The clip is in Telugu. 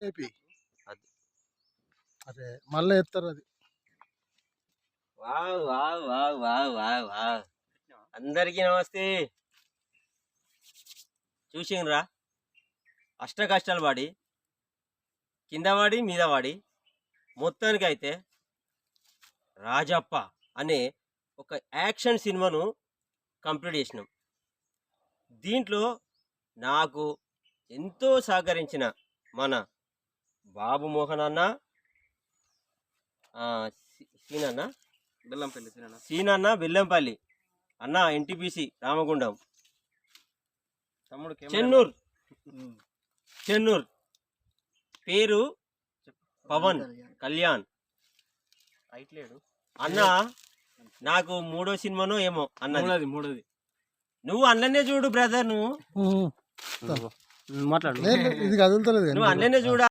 ఏపీ అది అదే మళ్ళీ ఎత్తారు అది. Wow wow wow wow wow wow. అందరికీ నమస్తే. చూసిండ్రా అష్ట కష్టాలు పడి కింద పడి మీద పడి మొత్తానికైతే రాజప్ప అనే ఒక యాక్షన్ సినిమాను కంప్లీట్ చేసినాం. దీంట్లో నాకు ఎంతో సహకరించిన మన బాబు మోహన్ అన్న, సీనన్న బెల్లంపల్లి సీనన్న బెల్లంపల్లి అన్న, ఎన్టీపీసీ రామగుండం, తమ్ముడు చెన్నూర్ పేరు పవన్ కళ్యాణ్ అయిట్లేడు అన్న. నాకు మూడో సినిమానో ఏమో అన్నది. మూడోది నువ్వు అన్ననే చూడు బ్రదర్, నువ్వు మాట్లాడు. ఇది కదులుతలేదు నువ్వు అన్ననే చూడ.